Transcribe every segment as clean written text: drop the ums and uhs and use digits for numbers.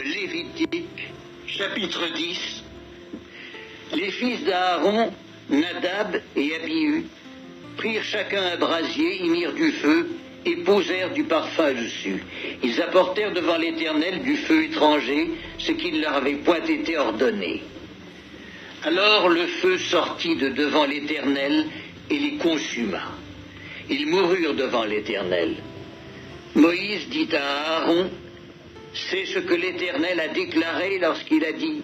Lévitique, chapitre 10. Les fils d'Aaron, Nadab et Abihu, prirent chacun un brasier, y mirent du feu et posèrent du parfum dessus. Ils apportèrent devant l'Éternel du feu étranger, ce qui ne leur avait point été ordonné. Alors le feu sortit de devant l'Éternel et les consuma. Ils moururent devant l'Éternel. Moïse dit à Aaron: c'est ce que l'Éternel a déclaré lorsqu'il a dit: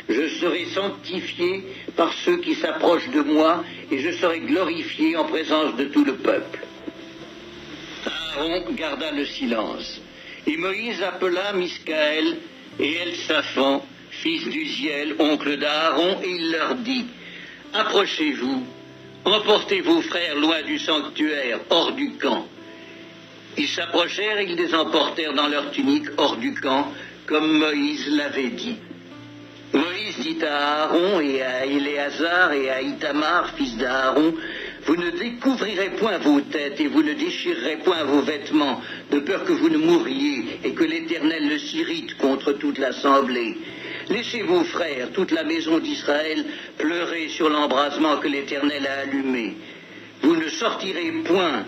je serai sanctifié par ceux qui s'approchent de moi, et je serai glorifié en présence de tout le peuple. Aaron garda le silence, et Moïse appela Miskaël et Elsaphan, fils d'Uziel, oncle d'Aaron, et il leur dit: approchez-vous, emportez vos frères loin du sanctuaire, hors du camp. Ils s'approchèrent et ils les emportèrent dans leurs tuniques hors du camp, comme Moïse l'avait dit. Moïse dit à Aaron et à Éléazar et à Itamar, fils d'Aaron: vous ne découvrirez point vos têtes et vous ne déchirerez point vos vêtements, de peur que vous ne mouriez et que l'Éternel ne s'irrite contre toute l'assemblée. Laissez vos frères, toute la maison d'Israël, pleurer sur l'embrasement que l'Éternel a allumé. Vous ne sortirez point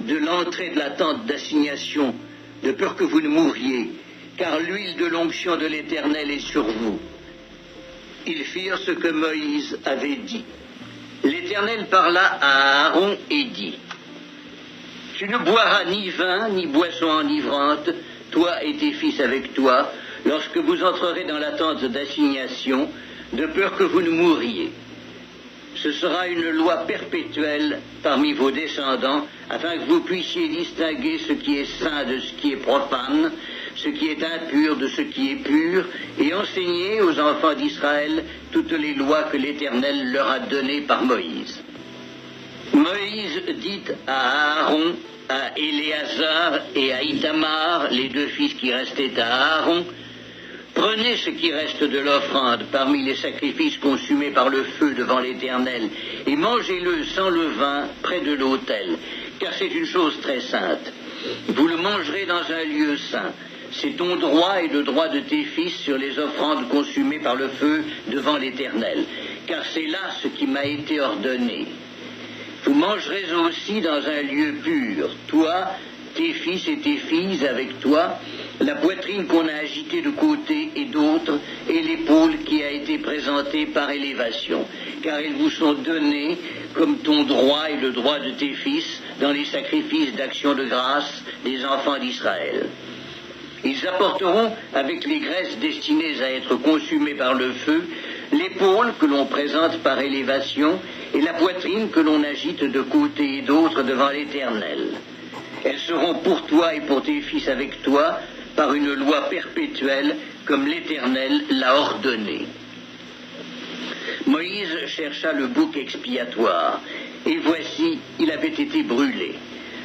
de l'entrée de la tente d'assignation, de peur que vous ne mouriez, car l'huile de l'onction de l'Éternel est sur vous. Ils firent ce que Moïse avait dit. L'Éternel parla à Aaron et dit: tu ne boiras ni vin, ni boisson enivrante, toi et tes fils avec toi, lorsque vous entrerez dans la tente d'assignation, de peur que vous ne mouriez. Ce sera une loi perpétuelle parmi vos descendants, afin que vous puissiez distinguer ce qui est saint de ce qui est profane, ce qui est impur de ce qui est pur, et enseigner aux enfants d'Israël toutes les lois que l'Éternel leur a données par Moïse. Moïse dit à Aaron, à Éléazar et à Itamar, les deux fils qui restaient à Aaron: prenez ce qui reste de l'offrande parmi les sacrifices consumés par le feu devant l'Éternel, et mangez-le sans levain près de l'autel, car c'est une chose très sainte. Vous le mangerez dans un lieu saint. C'est ton droit et le droit de tes fils sur les offrandes consumées par le feu devant l'Éternel, car c'est là ce qui m'a été ordonné. Vous mangerez aussi dans un lieu pur, toi, tes fils et tes filles avec toi, la poitrine qu'on a agitée de côté et d'autre, et l'épaule qui a été présentée par élévation, car elles vous sont données comme ton droit et le droit de tes fils dans les sacrifices d'action de grâce des enfants d'Israël. Ils apporteront, avec les graisses destinées à être consumées par le feu, l'épaule que l'on présente par élévation et la poitrine que l'on agite de côté et d'autre devant l'Éternel. Elles seront pour toi et pour tes fils avec toi, par une loi perpétuelle, comme l'Éternel l'a ordonné. Moïse chercha le bouc expiatoire, et voici, il avait été brûlé.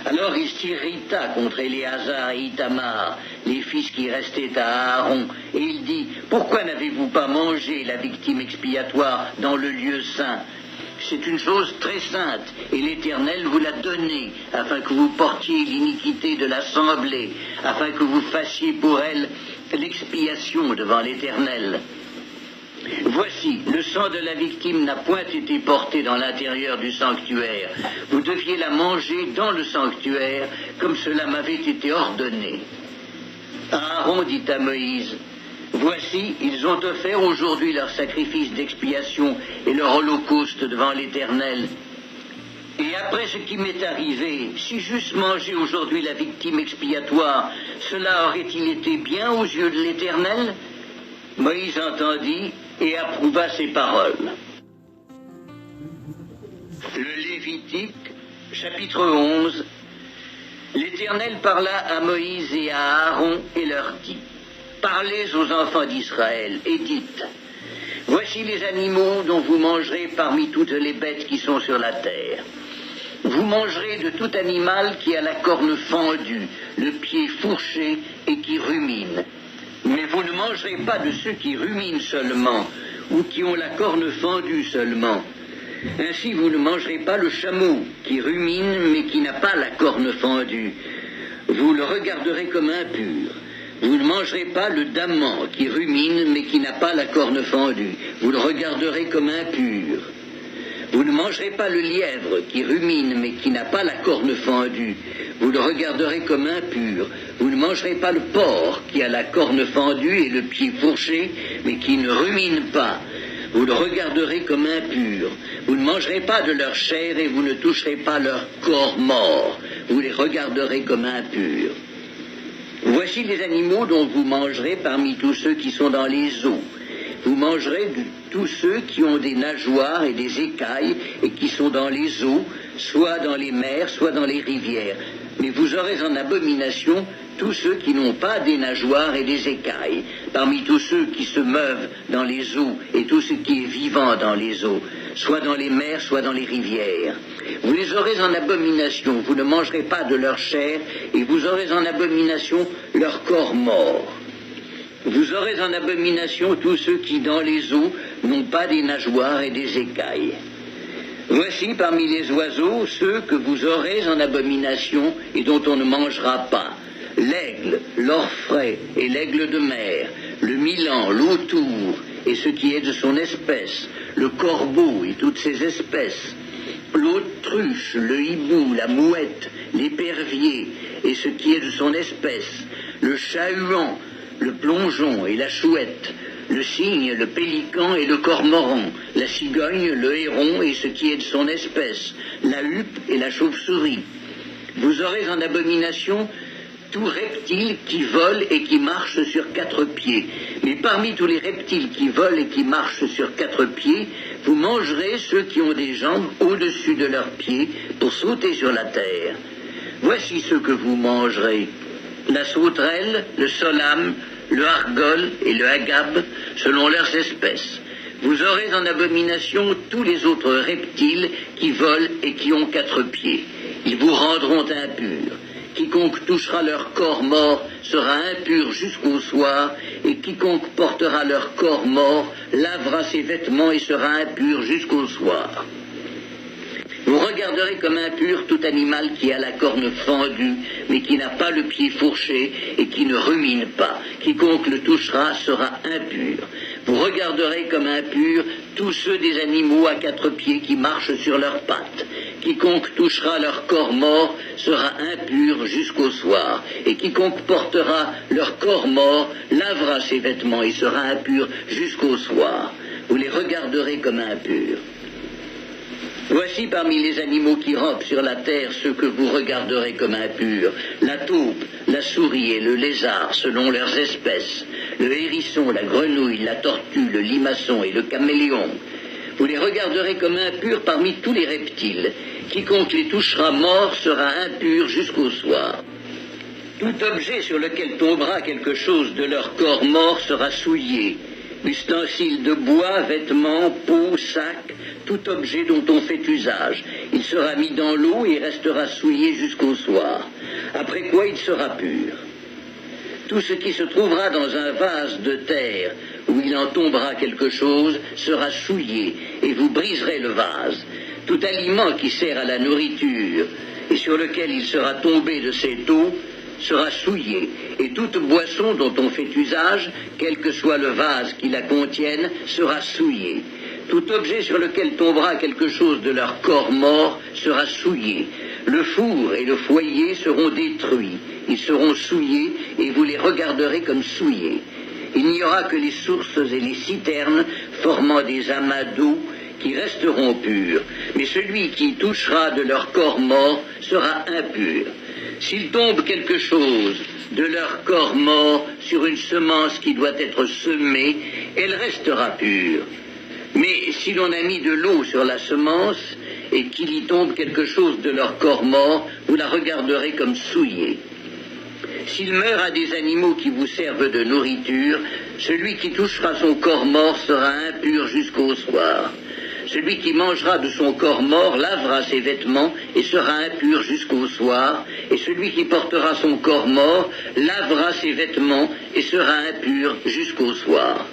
Alors il s'irrita contre Éléazar et Itamar, les fils qui restaient à Aaron, et il dit: pourquoi n'avez-vous pas mangé la victime expiatoire dans le lieu saint? C'est une chose très sainte, et l'Éternel vous l'a donnée, afin que vous portiez l'iniquité de l'assemblée, afin que vous fassiez pour elle l'expiation devant l'Éternel. Voici, le sang de la victime n'a point été porté dans l'intérieur du sanctuaire. Vous deviez la manger dans le sanctuaire, comme cela m'avait été ordonné. Aaron dit à Moïse: voici, ils ont offert aujourd'hui leur sacrifice d'expiation et leur holocauste devant l'Éternel. Et après ce qui m'est arrivé, si j'eusse mangé aujourd'hui la victime expiatoire, cela aurait-il été bien aux yeux de l'Éternel? Moïse entendit et approuva ces paroles. Le Lévitique, chapitre 11. L'Éternel parla à Moïse et à Aaron et leur dit: parlez aux enfants d'Israël et dites: voici les animaux dont vous mangerez parmi toutes les bêtes qui sont sur la terre. Vous mangerez de tout animal qui a la corne fendue, le pied fourché et qui rumine. Mais vous ne mangerez pas de ceux qui ruminent seulement, ou qui ont la corne fendue seulement. Ainsi vous ne mangerez pas le chameau, qui rumine mais qui n'a pas la corne fendue. Vous le regarderez comme impur. Vous ne mangerez pas le daman qui rumine mais qui n'a pas la corne fendue. Vous le regarderez comme impur. Vous ne mangerez pas le lièvre qui rumine mais qui n'a pas la corne fendue. Vous le regarderez comme impur. Vous ne mangerez pas le porc qui a la corne fendue et le pied fourché mais qui ne rumine pas. Vous le regarderez comme impur. Vous ne mangerez pas de leur chair et vous ne toucherez pas leur corps mort. Vous les regarderez comme impurs. Voici les animaux dont vous mangerez parmi tous ceux qui sont dans les eaux. Vous mangerez de tous ceux qui ont des nageoires et des écailles et qui sont dans les eaux, soit dans les mers, soit dans les rivières. Mais vous aurez en abomination tous ceux qui n'ont pas des nageoires et des écailles, parmi tous ceux qui se meuvent dans les eaux et tout ce qui est vivant dans les eaux, soit dans les mers, soit dans les rivières. Vous les aurez en abomination, vous ne mangerez pas de leur chair, et vous aurez en abomination leur corps mort. Vous aurez en abomination tous ceux qui dans les eaux n'ont pas des nageoires et des écailles. Voici parmi les oiseaux ceux que vous aurez en abomination et dont on ne mangera pas. L'aigle, l'orfraie et l'aigle de mer, le milan, l'autour et ce qui est de son espèce, le corbeau et toutes ses espèces, l'autruche, le hibou, la mouette, l'épervier et ce qui est de son espèce, le chat-huant, le plongeon et la chouette, le cygne, le pélican et le cormoran, la cigogne, le héron et ce qui est de son espèce, la huppe et la chauve-souris. Vous aurez en abomination tout reptile qui vole et qui marche sur 4 pieds. Mais parmi tous les reptiles qui volent et qui marchent sur 4 pieds, vous mangerez ceux qui ont des jambes au-dessus de leurs pieds pour sauter sur la terre. Voici ceux que vous mangerez: la sauterelle, le solame, le argol et le agabe, selon leurs espèces. Vous aurez en abomination tous les autres reptiles qui volent et qui ont 4 pieds. Ils vous rendront impurs. Quiconque touchera leur corps mort sera impur jusqu'au soir, et quiconque portera leur corps mort lavera ses vêtements et sera impur jusqu'au soir. Vous regarderez comme impur tout animal qui a la corne fendue, mais qui n'a pas le pied fourché et qui ne rumine pas. Quiconque le touchera sera impur. Vous regarderez comme impur tous ceux des animaux à 4 pieds qui marchent sur leurs pattes. Quiconque touchera leur corps mort sera impur jusqu'au soir. Et quiconque portera leur corps mort lavera ses vêtements et sera impur jusqu'au soir. Vous les regarderez comme impurs. Voici parmi les animaux qui rampent sur la terre ceux que vous regarderez comme impurs: la taupe, la souris et le lézard selon leurs espèces, le hérisson, la grenouille, la tortue, le limaçon et le caméléon. Vous les regarderez comme impurs parmi tous les reptiles. Quiconque les touchera mort sera impur jusqu'au soir. Tout objet sur lequel tombera quelque chose de leur corps mort sera souillé. Ustensiles de bois, vêtements, peaux, sacs, tout objet dont on fait usage. Il sera mis dans l'eau et restera souillé jusqu'au soir, après quoi il sera pur. Tout ce qui se trouvera dans un vase de terre où il en tombera quelque chose sera souillé, et vous briserez le vase. Tout aliment qui sert à la nourriture et sur lequel il sera tombé de cette eau sera souillé, et toute boisson dont on fait usage, quel que soit le vase qui la contienne, sera souillé. Tout objet sur lequel tombera quelque chose de leur corps mort sera souillé. Le four et le foyer seront détruits. Ils seront souillés et vous les regarderez comme souillés. Il n'y aura que les sources et les citernes formant des amas d'eau qui resteront purs. Mais celui qui touchera de leur corps mort sera impur. S'il tombe quelque chose de leur corps mort sur une semence qui doit être semée, elle restera pure. Mais si l'on a mis de l'eau sur la semence et qu'il y tombe quelque chose de leur corps mort, vous la regarderez comme souillée. S'il meurt à des animaux qui vous servent de nourriture, celui qui touchera son corps mort sera impur jusqu'au soir. Celui qui mangera de son corps mort lavera ses vêtements et sera impur jusqu'au soir, et celui qui portera son corps mort lavera ses vêtements et sera impur jusqu'au soir.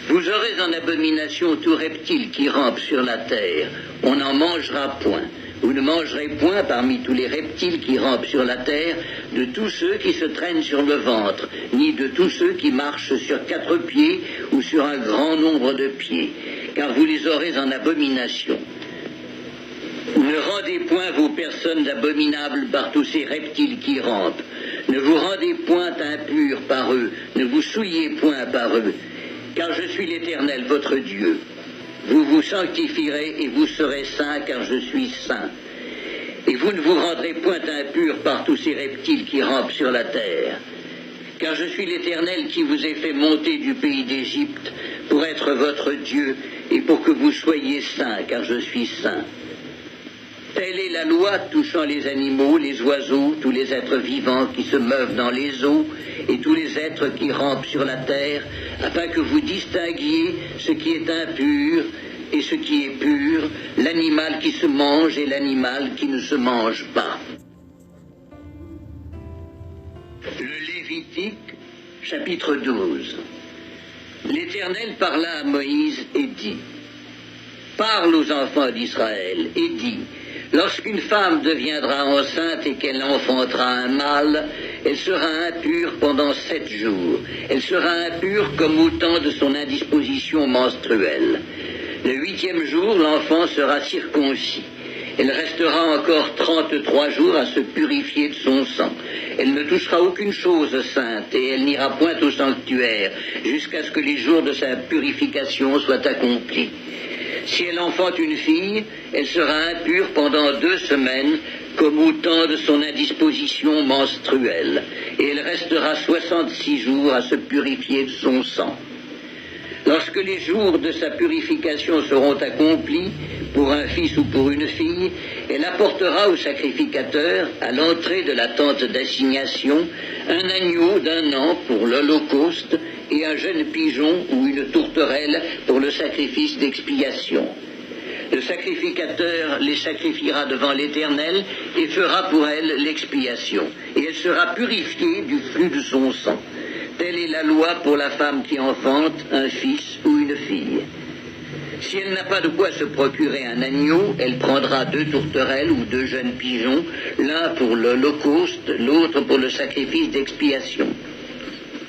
Vous aurez en abomination tout reptile qui rampe sur la terre, on n'en mangera point. Vous ne mangerez point parmi tous les reptiles qui rampent sur la terre de tous ceux qui se traînent sur le ventre, ni de tous ceux qui marchent sur 4 pieds ou sur un grand nombre de pieds, car vous les aurez en abomination. Ne rendez point vos personnes abominables par tous ces reptiles qui rampent. Ne vous rendez point impurs par eux, ne vous souillez point par eux, car je suis l'Éternel votre Dieu. Vous vous sanctifierez et vous serez saints, car je suis saint. Et vous ne vous rendrez point impurs par tous ces reptiles qui rampent sur la terre. Car je suis l'Éternel qui vous ai fait monter du pays d'Égypte pour être votre Dieu et pour que vous soyez saints, car je suis saint. Telle est la loi touchant les animaux, les oiseaux, tous les êtres vivants qui se meuvent dans les eaux et tous les êtres qui rampent sur la terre, afin que vous distinguiez ce qui est impur et ce qui est pur, l'animal qui se mange et l'animal qui ne se mange pas. Le Lévitique, chapitre 12. L'Éternel parla à Moïse et dit, « Parle aux enfants d'Israël et dis, lorsqu'une femme deviendra enceinte et qu'elle enfantera un mâle, elle sera impure pendant 7 jours. Elle sera impure comme au temps de son indisposition menstruelle. Le 8e jour, l'enfant sera circoncis. Elle restera encore 33 jours à se purifier de son sang. Elle ne touchera aucune chose sainte et elle n'ira point au sanctuaire jusqu'à ce que les jours de sa purification soient accomplis. Si elle enfante une fille, elle sera impure pendant 2 semaines, comme au temps de son indisposition menstruelle, et elle restera 66 jours à se purifier de son sang. Lorsque les jours de sa purification seront accomplis, pour un fils ou pour une fille, elle apportera au sacrificateur, à l'entrée de la tente d'assignation, un agneau d'1 an pour l'holocauste et un jeune pigeon ou une tourterelle pour le sacrifice d'expiation. Le sacrificateur les sacrifiera devant l'Éternel et fera pour elle l'expiation, et elle sera purifiée du flux de son sang. Telle est la loi pour la femme qui enfante un fils ou une fille. Si elle n'a pas de quoi se procurer un agneau, elle prendra 2 tourterelles ou 2 jeunes pigeons, l'un pour l'holocauste, l'autre pour le sacrifice d'expiation.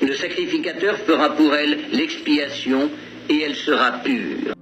Le sacrificateur fera pour elle l'expiation et elle sera pure.